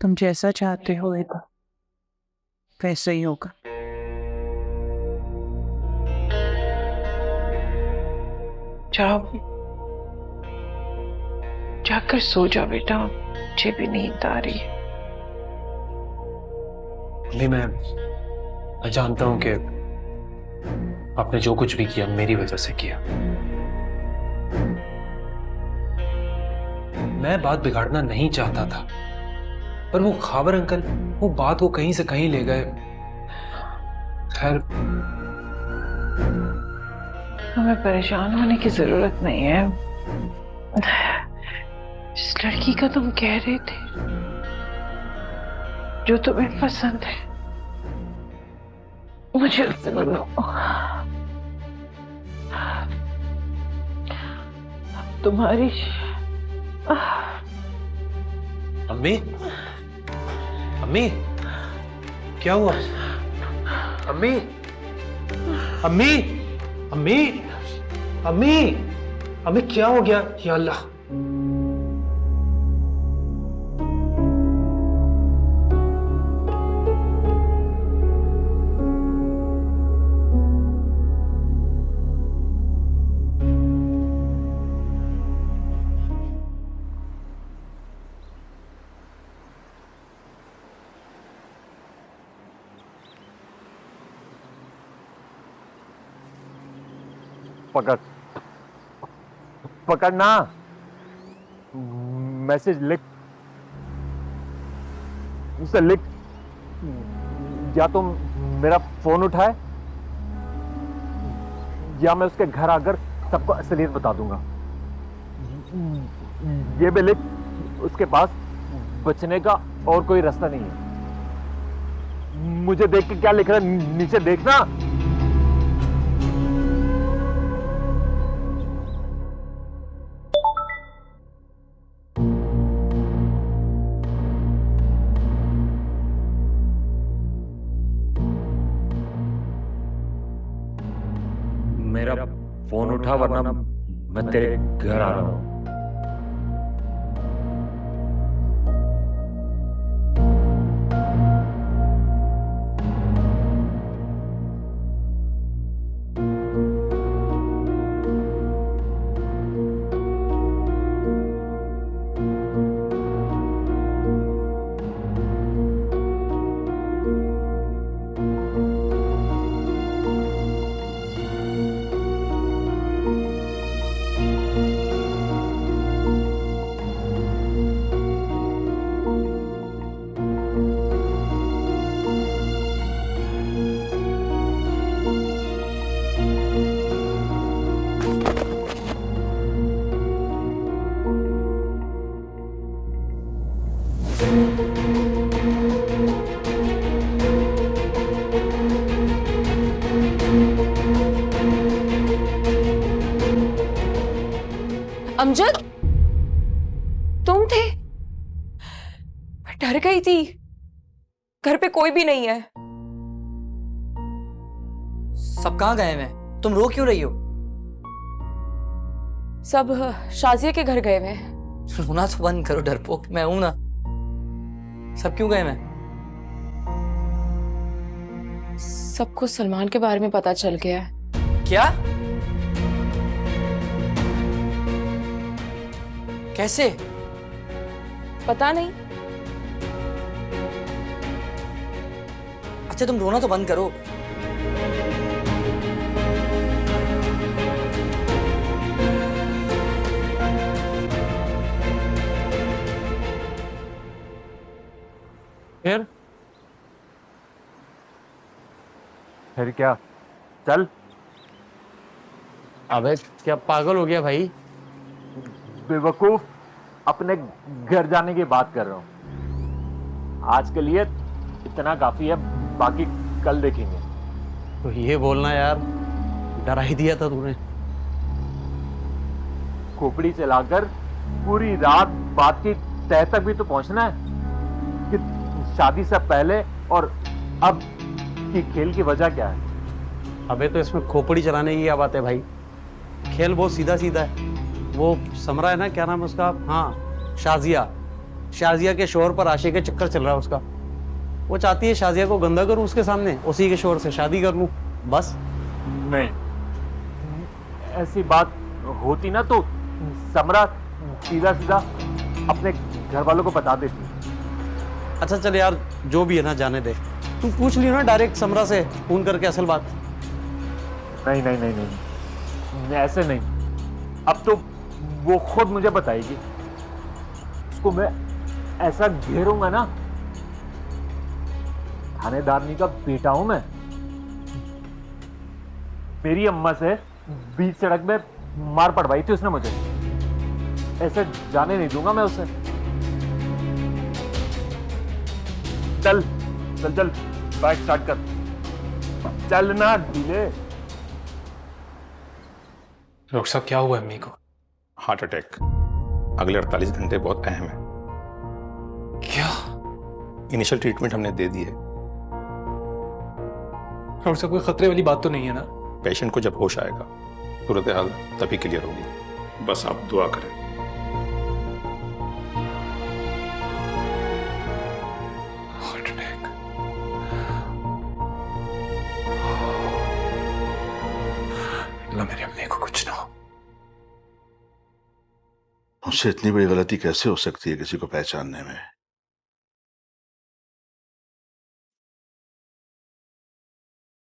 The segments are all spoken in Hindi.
तुम जैसा चाहते हो बेटा वैसा ही होगा। जाओ, जाकर सो जाओ बेटा, मुझे भी नींद आ रही है। अम्मी मैं जानता हूं कि आपने जो कुछ भी किया मेरी वजह से किया। मैं बात बिगाड़ना नहीं चाहता था, पर वो खाबर अंकल वो बात को कहीं से कहीं ले गए। खैर, हमें परेशान होने की जरूरत नहीं है। जिस लड़की का तुम कह रहे थे, जो तुम्हें पसंद है, मुझे उससे मिलो। तुम्हारी अम्मी, अम्मी, क्या हुआ? अम्मी, अम्मी, अम्मी, अम्मी, अम्मी, क्या हो गया? या अल्लाह! पकड़, पकड़ना। मैसेज लिख, उसे लिख, या तो मेरा फोन उठाए या मैं उसके घर आकर सबको असलियत बता दूंगा। ये भी लिख, उसके पास बचने का और कोई रास्ता नहीं है। मुझे देख के क्या लिख रहा है नीचे देखना। मेरा फोन उठा वरना मैं तेरे घर आ रहा हूँ। अमजद, तुम थे? मैं डर गई थी। घर पे कोई भी नहीं है। सब कहाँ गए हैं? तुम रो क्यों रही हो? सब शाजिया के घर गए हुए हैं। रोना तो बंद करो डरपोक, मैं हूं ना। सब क्यों गए हैं? सबको सलमान के बारे में पता चल गया है। क्या? कैसे? पता नहीं। अच्छा तुम रोना तो बंद करो। फिर क्या? चल। अबे क्या पागल हो गया भाई? बेवकूफ, अपने घर जाने की बात कर रहा हूं। आज के लिए इतना काफी है, बाकी कल देखेंगे। तो ये बोलना यार, डरा ही दिया था तूने। खोपड़ी चलाकर पूरी रात बात की तह तक भी तो पहुंचना है कि शादी से पहले और अब की खेल की वजह क्या है? अबे तो इसमें खोपड़ी चलाने की क्या बात है भाई? खेल बहुत सीधा सीधा है। वो समरा है ना, क्या नाम है उसका? हाँ, शाजिया। शाजिया के शोहर पर आशिक के चक्कर चल रहा है उसका। वो चाहती है शाजिया को गंदा करूं उसके सामने, उसी के शोहर से शादी कर लूं बस। नहीं, ऐसी बात होती ना तो समरा सीधा सीधा अपने घर वालों को बता देती। अच्छा चल यार, जो भी है ना जाने दे। तू पूछ लियो ना डायरेक्ट समरा से फोन करके असल बात। नहीं नहीं नहीं नहीं, ऐसे नहीं। अब तो वो खुद मुझे बताएगी। उसको मैं ऐसा घेरूंगा ना, थानेदारनी का बेटा हूं मैं। मेरी अम्मा से बीच सड़क में मार पड़वाई थी उसने मुझे। ऐसे जाने नहीं दूंगा मैं उसे। चल चल चल, बाइक स्टार्ट कर, चलना ढीले। डॉक्टर साहब क्या हुआ अम्मी को? Heart attack. अगले 48 घंटे बहुत अहम है। क्या? इनिशियल ट्रीटमेंट हमने दे दी है। डॉक्टर साहब कोई खतरे वाली बात तो नहीं है ना? पेशेंट को जब होश आएगा सूरत हाल तभी क्लियर होगी। बस आप दुआ करें। Heart attack. अल्लाह मेरी अम्मी को कुछ ना हो। मुझसे इतनी बड़ी गलती कैसे हो सकती है किसी को पहचानने में?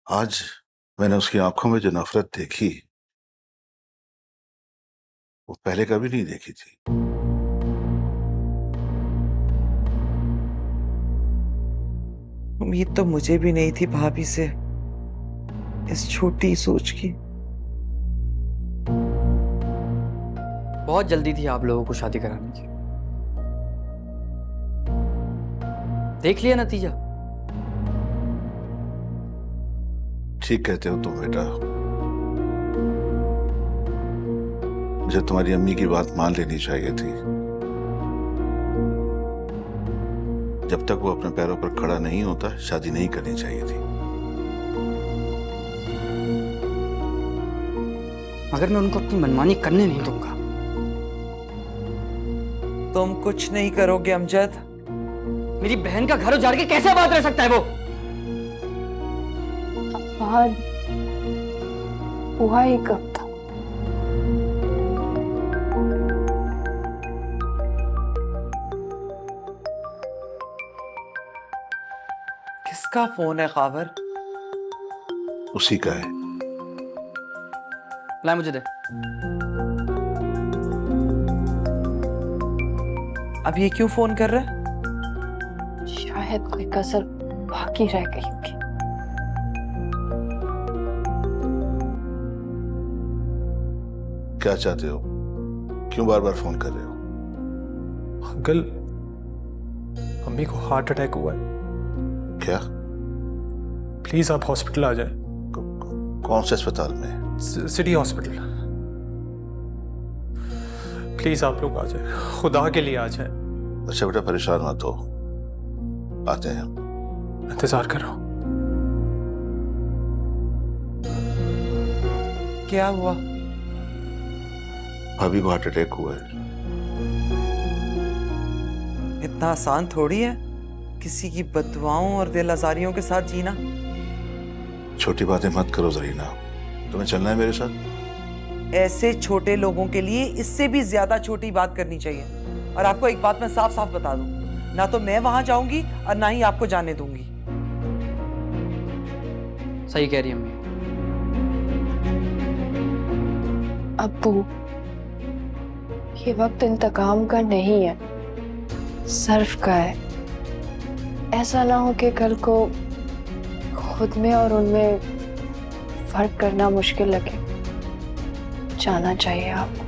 आज मैंने उसकी आंखों में जो नफरत देखी वो पहले कभी नहीं देखी थी। उम्मीद तो मुझे भी नहीं थी भाभी से इस छोटी सोच की। बहुत जल्दी थी आप लोगों को शादी कराने की। देख लिया नतीजा। ठीक कहते हो तुम बेटा। मुझे तुम्हारी अम्मी की बात मान लेनी चाहिए थी। जब तक वो अपने पैरों पर खड़ा नहीं होता शादी नहीं करनी चाहिए थी। मगर मैं उनको अपनी मनमानी करने नहीं दूंगा। तुम कुछ नहीं करोगे अमजद। मेरी बहन का घर उजाड़ के कैसे आबाद रह सकता है वो? बाद हुआ ही कब था? किसका फोन है खावर? उसी का है। ला मुझे दे। अब ये क्यों फोन कर रहा है? शायद कोई कसर बाकी रह गई होगी। क्या चाहते हो? क्यों बार बार फोन कर रहे हो? अंकल, अम्मी को हार्ट अटैक हुआ है। क्या? प्लीज आप हॉस्पिटल आ जाए। कौन से अस्पताल में? City hospital. प्लीज आप लोग आ जाए, खुदा के लिए आ जाए। अच्छा बेटा परेशान मत हो, आते हैं। इंतजार करो। क्या हुआ? भाभी को हार्ट अटैक हुआ है। इतना आसान थोड़ी है किसी की बददुआओं और दिल आजारियों के साथ जीना। छोटी बातें मत करो जरीना। तुम्हें चलना है मेरे साथ? ऐसे छोटे लोगों के लिए इससे भी ज्यादा छोटी बात करनी चाहिए। और आपको एक बात मैं साफ साफ बता दूं, ना तो मैं वहां जाऊंगी और ना ही आपको जाने दूंगी। सही कह रही है अम्मी। अब्बू, ये वक्त इंतकाम का नहीं है, सर्फ का है। ऐसा ना हो कि कल को खुद में और उनमें फर्क करना मुश्किल लगे। जाना चाहिए आपको।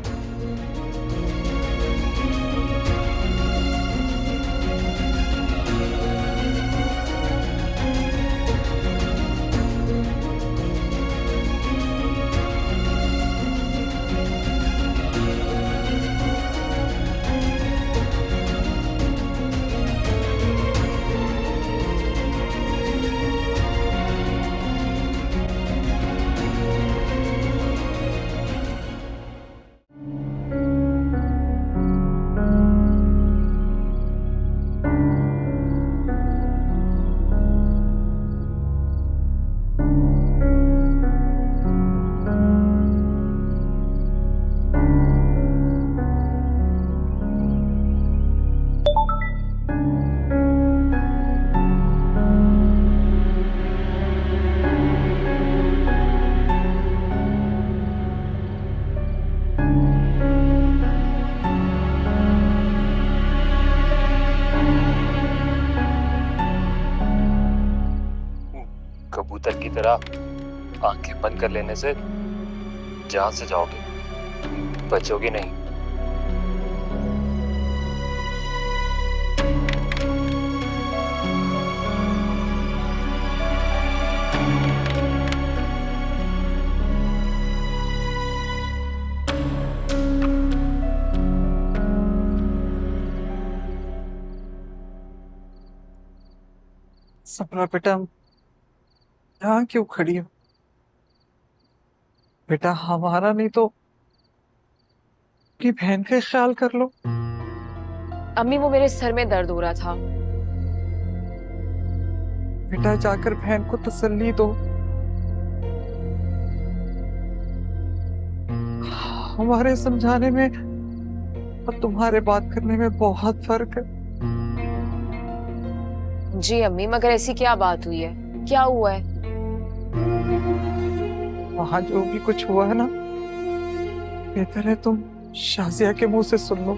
तरह आंखें बंद कर लेने से जान से जाओगे, बचोगे नहीं। सपना बेटा, यहाँ क्यों खड़ी हो? बेटा हमारा नहीं तो अपनी बहन का ख्याल कर लो। अम्मी वो मेरे सर में दर्द हो रहा था। बेटा जाकर बहन को तसल्ली दो। हमारे समझाने में और तुम्हारे बात करने में बहुत फर्क है। जी अम्मी, मगर ऐसी क्या बात हुई है? क्या हुआ है? वहां जो भी कुछ हुआ है ना, बेहतर है तुम शाजिया के मुंह से सुन लो।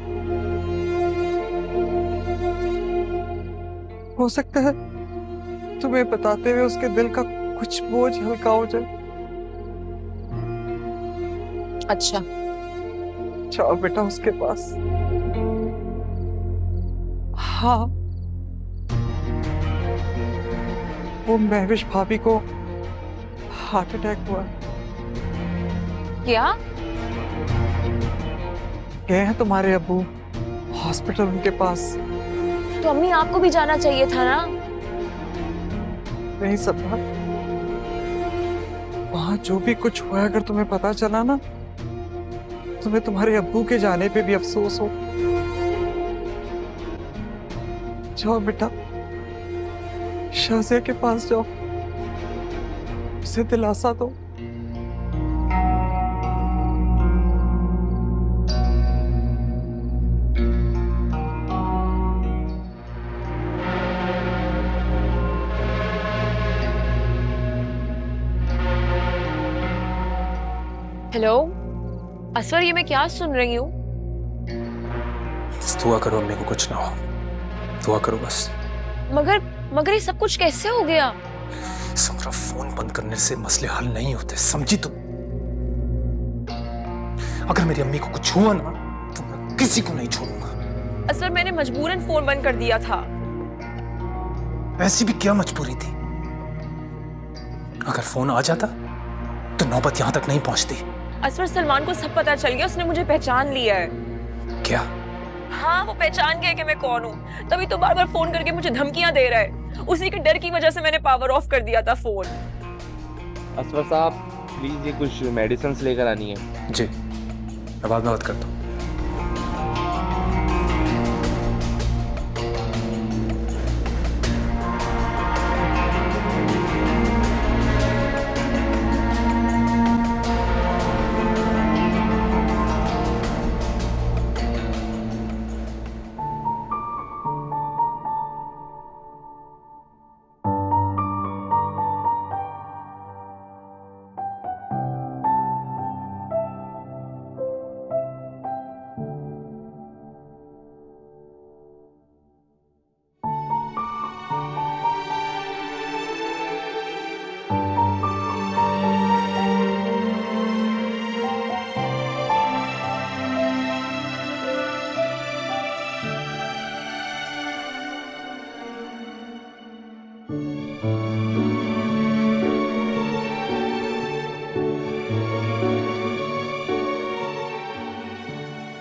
हो सकता है तुम्हें बताते हुए उसके दिल का कुछ बोझ हल्का हो जाए। अच्छा। जाओ बेटा उसके पास। हाँ, वो महविश भाभी को हार्ट अटैक हुआ। क्या? गए हैं तुम्हारे अब्बू हॉस्पिटल उनके पास। तो अम्मी आपको भी जाना चाहिए था ना? नहीं सपना, वहां जो भी कुछ हुआ अगर तुम्हें पता चला ना, तुम्हें तुम्हारे अब्बू के जाने पे भी अफसोस हो। जाओ बेटा, शाजिया के पास जाओ, उसे दिलासा दो। हेलो असवर, ये मैं क्या सुन रही हूँ? बस दुआ करो अम्मी को कुछ ना हो, दुआ करो बस। मगर ये सब कुछ कैसे हो गया? समरा, फोन बंद करने से मसले हल नहीं होते, समझी तुम? अगर मेरी अम्मी को कुछ हुआ ना तो मैं किसी को नहीं छोड़ूंगा। असवर, मैंने मजबूरन फोन बंद कर दिया था। ऐसी भी क्या मजबूरी थी? अगर फोन आ जाता तो नौबत यहां तक नहीं पहुंचती। असवर, सलमान को सब पता चल गया, उसने मुझे पहचान लिया है। क्या? हाँ, वो पहचान गया कि मैं कौन हूँ, तभी तो बार बार फोन करके मुझे धमकियां दे रहा है। उसी के डर की वजह से मैंने पावर ऑफ कर दिया था फोन। असवर साहब प्लीज ये कुछ मेडिसिन लेकर आनी है। जी, मैं बाद में बात करता हूँ।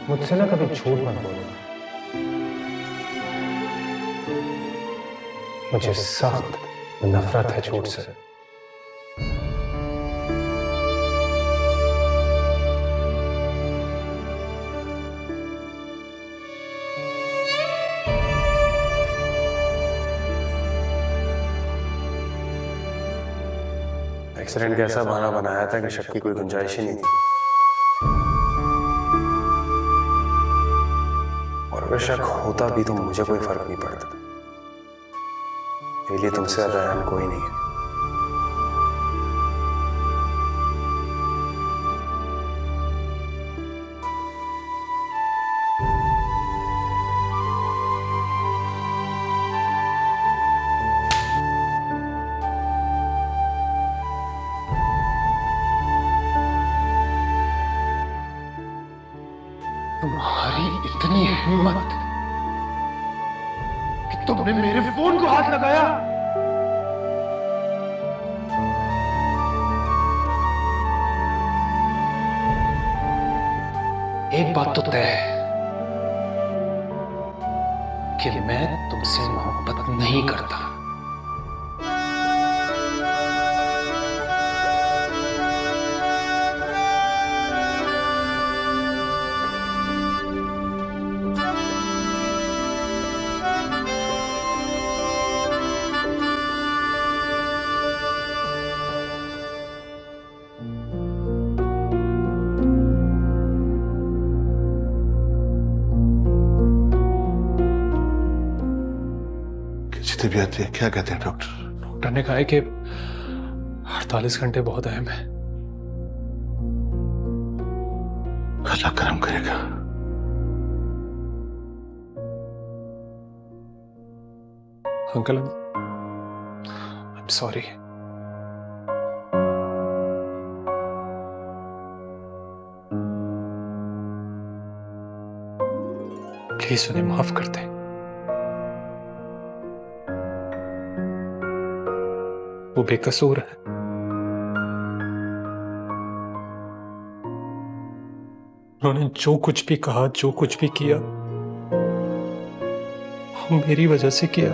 मुझसे ना कभी झूठ मत बोलना, मुझे सख्त नफरत है झूठ से। एक्सीडेंट का ऐसा बहाना बनाया था कि शक की कोई गुंजाइश ही नहीं थी, और अगर शक होता भी तो मुझे कोई फर्क नहीं पड़ता। मेरे लिए तुमसे ज्यादा अहम कोई नहीं है। हिम्मत कि तुमने मेरे फोन को हाथ लगाया। एक बात तो तय है कि मैं तुमसे मोहब्बत नहीं करता। तबीयत है, क्या कहते हैं डॉक्टर? डॉक्टर ने कहा है कि 48 घंटे बहुत अहम है। अल्लाह करम करेगा। Uncle, I am sorry. Please उन्हें माफ कर दें। वो बेकसूर है। उन्होंने जो कुछ भी कहा, जो कुछ भी किया, वो मेरी वजह से किया।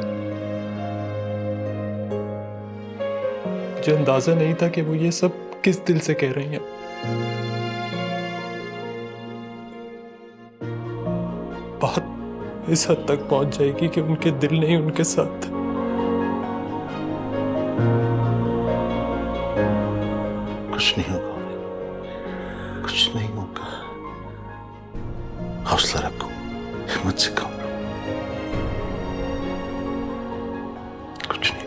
मुझे अंदाजा नहीं था कि वो ये सब किस दिल से कह रही हैं। बात इस हद तक पहुंच जाएगी कि उनके दिल नहीं उनके साथ। कुछ नहीं होगा, कुछ नहीं होगा। हौसला रखो, हिम्मत से काम लो, कुछ नहीं।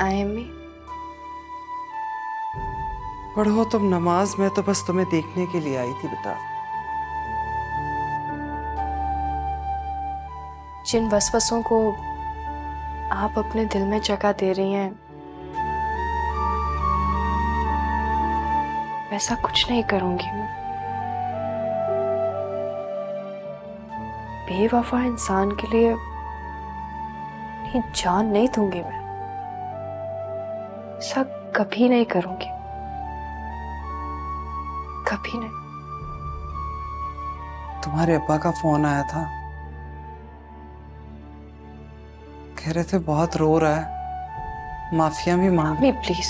आयम्मी, पढ़ो तुम नमाज, मैं तो बस तुम्हें देखने के लिए आई थी बेटा। जिन वसवसों को आप अपने दिल में जगह दे रही हैं, वैसा कुछ नहीं करूंगी मैं। बेवफा इंसान के लिए अपनी जान नहीं दूंगी मैं। ऐसा कभी नहीं करूंगी, कभी नहीं। तुम्हारे अब्बा का फोन आया था, कह रहे थे बहुत रो रहा है, माफिया भी मांग। मम्मी प्लीज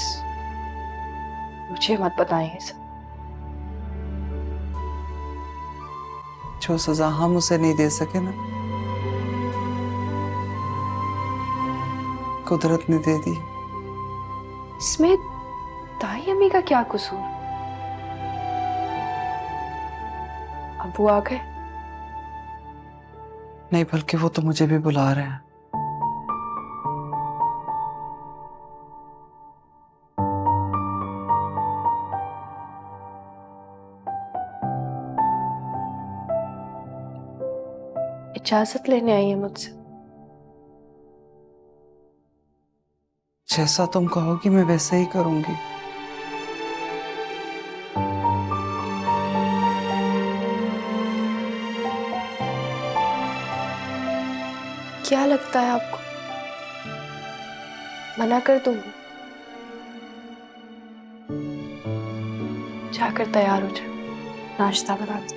मुझे मत बताएं ये सब। जो सजा हम उसे नहीं दे सके ना, कुदरत ने दे दी। इसमें ताई अम्मी का क्या कसूर? अबू आ गए? नहीं, बल्कि वो तो मुझे भी बुला रहे हैं। इजाजत लेने आई है मुझसे। जैसा तुम कहोगी मैं वैसे ही करूंगी। क्या लगता है आपको मना कर दूंगी? जाकर तैयार हो जाओ, नाश्ता बना दो।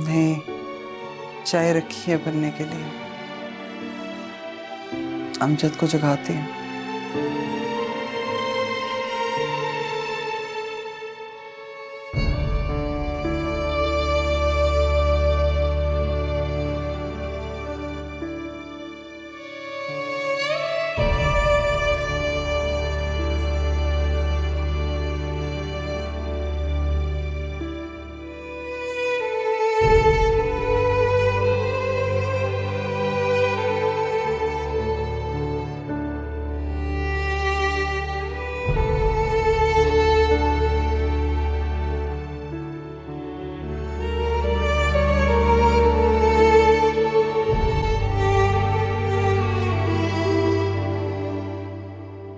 नहीं, चाय रखी है बनने के लिए, अमजद को जगाती है।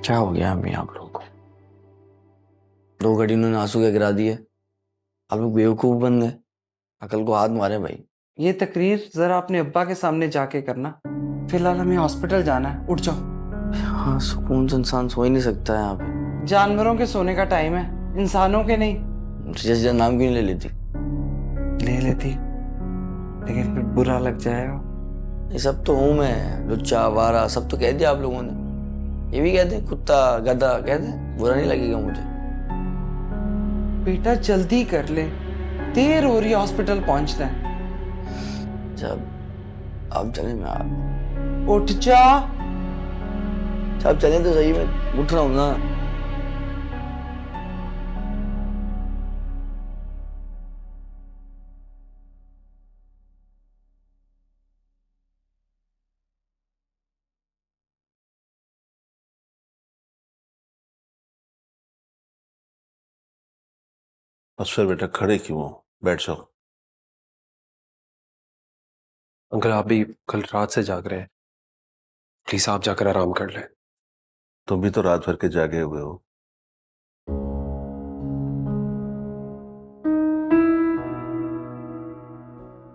क्या हो गया अम्मी आप लोगों को? 2 घड़ी उन्होंने आंसू क्या गिरा दिए, आप लोग बेवकूफ बन गए। अकल को हाथ मारे भाई। ये तकरीर जरा अपने अब्बा के सामने जाके करना। फिलहाल हमें हॉस्पिटल जाना है, उठ जाओ। हाँ, सुकून से इंसान सो ही नहीं सकता है यहाँ पे। जानवरों के सोने का टाइम है, इंसानों के नहीं। जैसे नाम क्यों नहीं ले लेती? ले लेती, लेकिन फिर बुरा लग जाएगा। ये सब तो हूँ मैं, लुच्चा आवारा सब तो कह दिया आप लोगों ने। ये भी कहते हैं कुत्ता गधा, कहते बुरा नहीं लगेगा मुझे। बेटा जल्दी कर ले, देर हो रही है हॉस्पिटल पहुंचना है। जब आप चले मैं आप उठ जा। आप चले तो सही, मैं उठ रहा हूँ ना। असफर बेटा खड़े क्यों हो, बैठ जाओ। अंकल आप भी कल रात से जाग रहे हैं, प्लीज आप जाकर आराम कर लें। तुम भी तो रात भर के जागे हुए हो।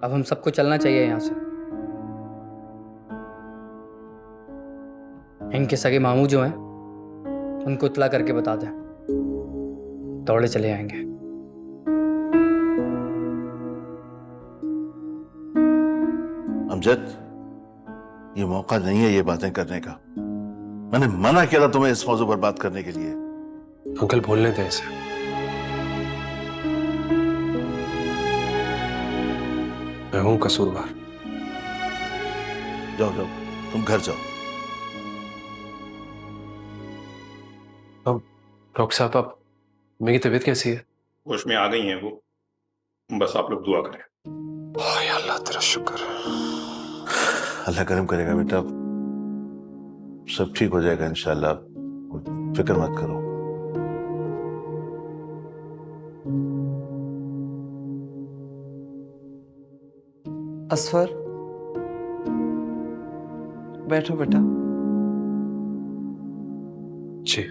अब हम सबको चलना चाहिए यहाँ से। इनके सगे मामू जो हैं उनको इत्तला करके बता दें, दौड़े चले आएंगे। अमजद, ये मौका नहीं है ये बातें करने का। मैंने मना किया था तुम्हें इस मौजू पर बात करने के लिए। अंकल बोलने दें इसे। मैं हूं कसूरवार। जाओ जाओ, तुम घर जाओ। अब डॉक्टर साहब, आप मेरी तबीयत कैसी है? होश में आ गई हैं वो, बस आप लोग दुआ करें। या अल्लाह तेरा शुक्र। अल्लाह करम करेगा बेटा, सब ठीक हो जाएगा इंशाल्लाह, फिक्र मत करो। असफर, बैठो बेटा। जी।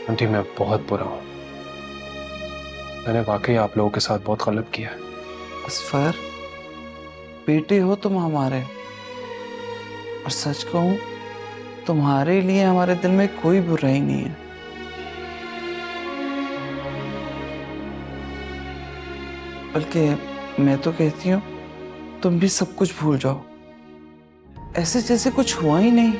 आंटी मैं बहुत बुरा हूं, मैंने वाकई आप लोगों के साथ बहुत गलत किया है। असफर, बेटे हो तुम हमारे, और सच कहूं तुम्हारे लिए हमारे दिल में कोई बुराई नहीं है। बल्कि मैं तो कहती हूँ तुम भी सब कुछ भूल जाओ, ऐसे जैसे कुछ हुआ ही नहीं।